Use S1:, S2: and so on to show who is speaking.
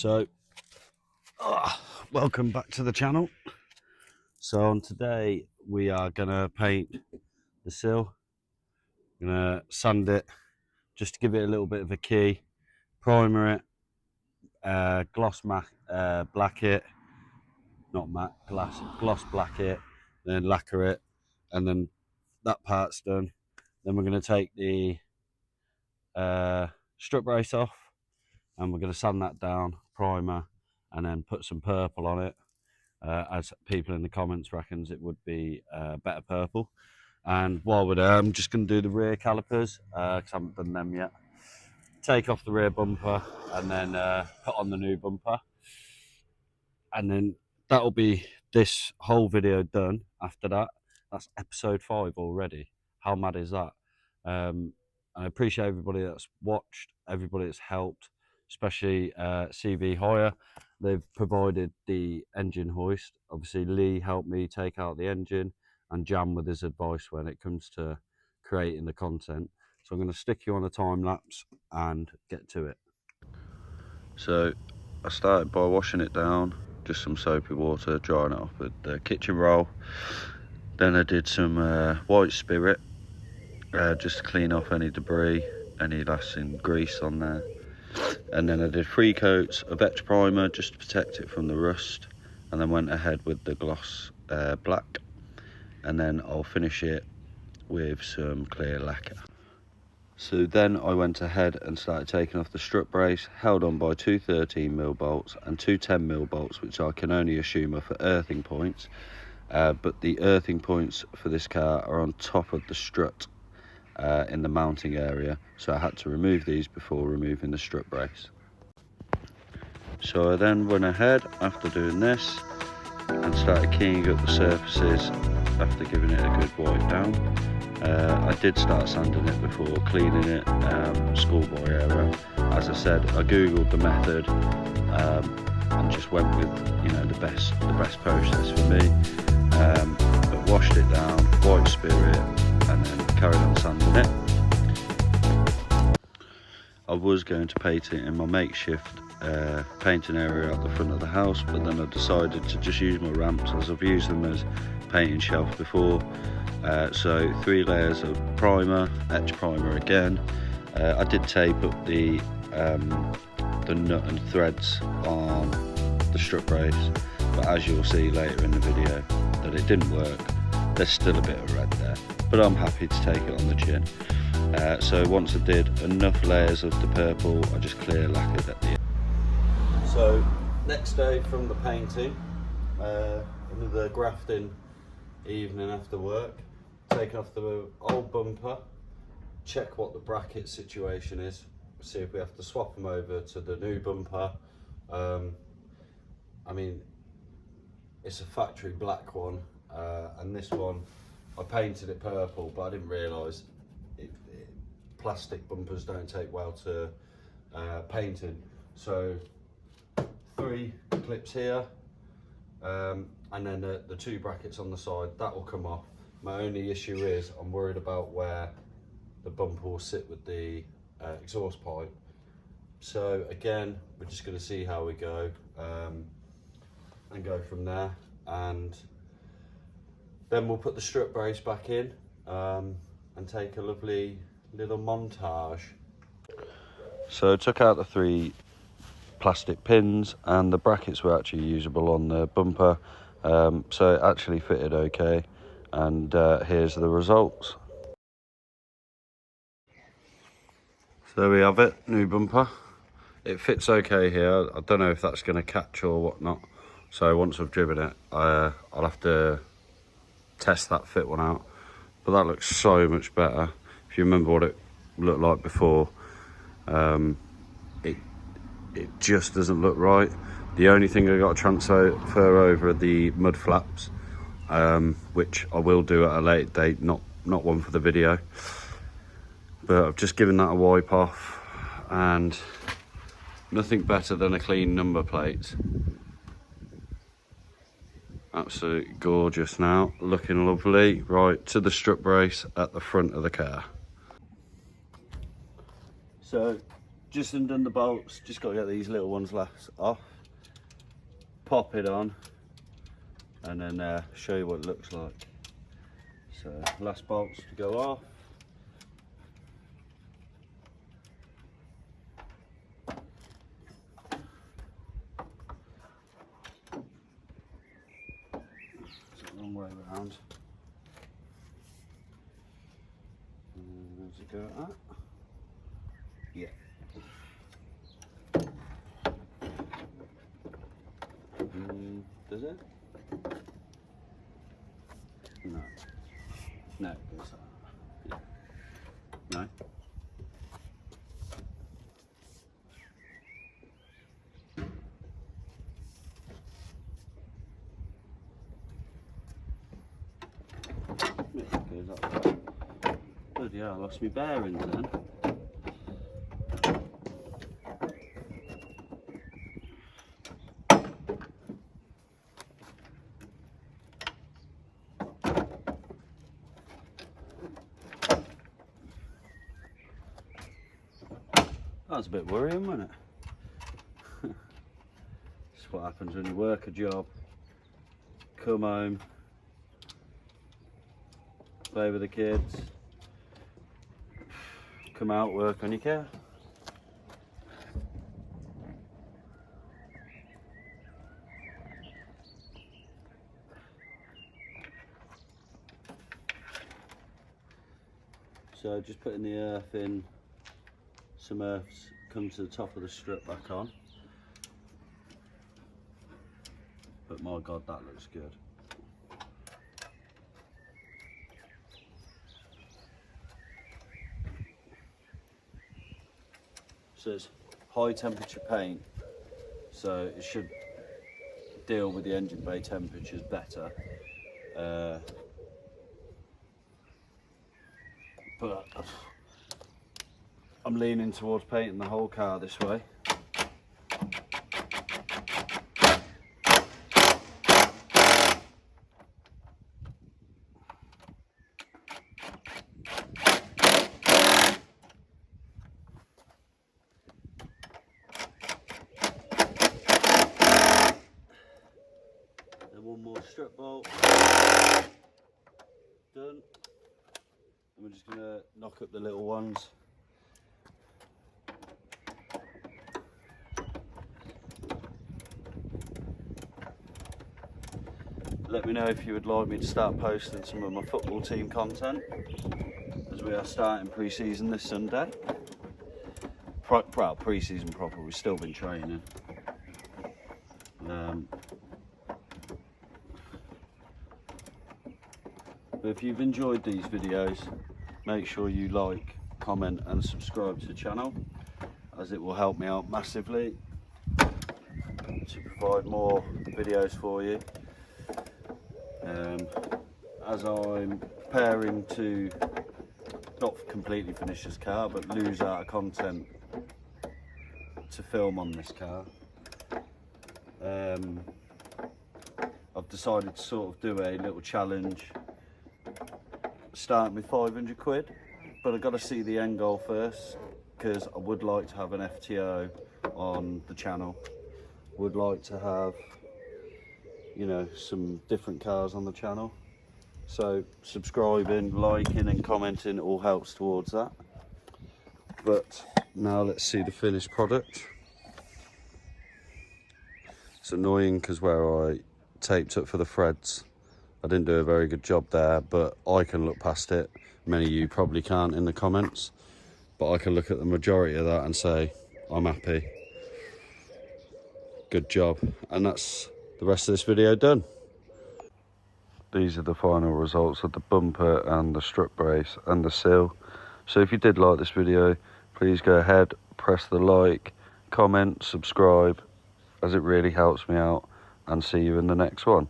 S1: So, welcome back to the channel. So on today we are gonna paint the sill. Gonna sand it just to give it a little bit of a key, primer it, gloss black it, not matte, gloss black it, then lacquer it, and then that part's done. Then we're gonna take the strut brace off, and we're gonna sand that down, primer, and then put some purple on it. As people in the comments reckons it would be better purple. And while we're there, I'm just going to do the rear calipers because I haven't done them yet. Take off the rear bumper and then put on the new bumper, and then that'll be this whole video done. After that, that's episode 5 already. How mad is that? I appreciate everybody that's watched, everybody that's helped, especially CV Hire. They've provided the engine hoist. Obviously, Lee helped me take out the engine, and Jam with his advice when it comes to creating the content. So I'm going to stick you on a time lapse and get to it. So I started by washing it down, just some soapy water, drying it off with the kitchen roll. Then I did some white spirit, just to clean off any debris, any lasting grease on there. And then I did 3 coats of etch primer just to protect it from the rust, and then went ahead with the gloss black, and then I'll finish it with some clear lacquer. So then I went ahead and started taking off the strut brace, held on by 2 13mm bolts and 2 10mm bolts, which I can only assume are for earthing points, but the earthing points for this car are on top of the strut in the mounting area, so I had to remove these before removing the strut brace. So I then went ahead after doing this and started keying up the surfaces after giving it a good wipe down. I did start sanding it before cleaning it, schoolboy error. As I said, I googled the method and just went with the best process for me. But washed it down, white spirit, and then carried on sanding it. I was going to paint it in my makeshift painting area at the front of the house, but then I decided to just use my ramps, as I've used them as painting shelves before. So 3 layers of primer, etch primer again. I did tape up the nut and threads on the strut brace, but as you'll see later in the video that it didn't work. There's still a bit of red there, but I'm happy to take it on the chin. So once I did enough layers of the purple, I just clear lacquered at the end. So next day from the painting, another grafting evening after work, taking off the old bumper, check what the bracket situation is, see if we have to swap them over to the new bumper. I mean, it's a factory black one, and this one I painted it purple, but I didn't realise plastic bumpers don't take well to painting. So 3 clips here, and then the 2 brackets on the side, that will come off. My only issue is I'm worried about where the bumper will sit with the exhaust pipe. So again, we're just going to see how we go and go from there, and then we'll put the strut brace back in and take a lovely little montage. So I took out the 3 plastic pins, and the brackets were actually usable on the bumper, so it actually fitted okay, and here's the results. So there we have it, new bumper. It fits okay here. I don't know if that's going to catch or whatnot, so once I've driven it I'll have to test that fit one out, but that looks so much better. If you remember what it looked like before, it just doesn't look right. The only thing I got to transfer over are the mud flaps, which I will do at a later date, not one for the video. But I've just given that a wipe off, and nothing better than a clean number plate. Absolutely gorgeous now, looking lovely. Right, to the strut brace at the front of the car. So just undone the bolts, just got to get these little ones last off, pop it on, and then show you what it looks like. So last bolts to go off. It's a long way around. Does it go like that? Yeah. Does it? No. No, it goes like that. Yeah. No. Yeah, it goes like that. Bloody hell, I lost my bearings then. That was a bit worrying, wasn't it? That's what happens when you work a job, come home, play with the kids, come out, work on your car. So just putting the earth in, some earth's come to the top of the strut back on. But my God, that looks good. So it's high temperature paint, so it should deal with the engine bay temperatures better. But I'm leaning towards painting the whole car this way. Then one more strut bolt. Done. And we're just going to knock up the little ones. Let me know if you would like me to start posting some of my football team content, as we are starting pre-season this Sunday. Well, pre-season proper, we've still been training. But if you've enjoyed these videos, make sure you like, comment and subscribe to the channel, as it will help me out massively to provide more videos for you. As I'm preparing to not completely finish this car, but lose out of content to film on this car, I've decided to sort of do a little challenge, starting with 500 quid, but I've got to see the end goal first, because I would like to have an FTO on the channel, would like to have, you know, some different cars on the channel. So subscribing, liking and commenting all helps towards that. But now let's see the finished product. It's annoying because where I taped up for the threads, I didn't do a very good job there, but I can look past it. Many of you probably can't in the comments, but I can look at the majority of that and say, I'm happy. Good job. And that's the rest of this video done. These are the final results of the bumper and the strut brace and the seal. So if you did like this video, please go ahead, press the like, comment, subscribe, as it really helps me out, and see you in the next one.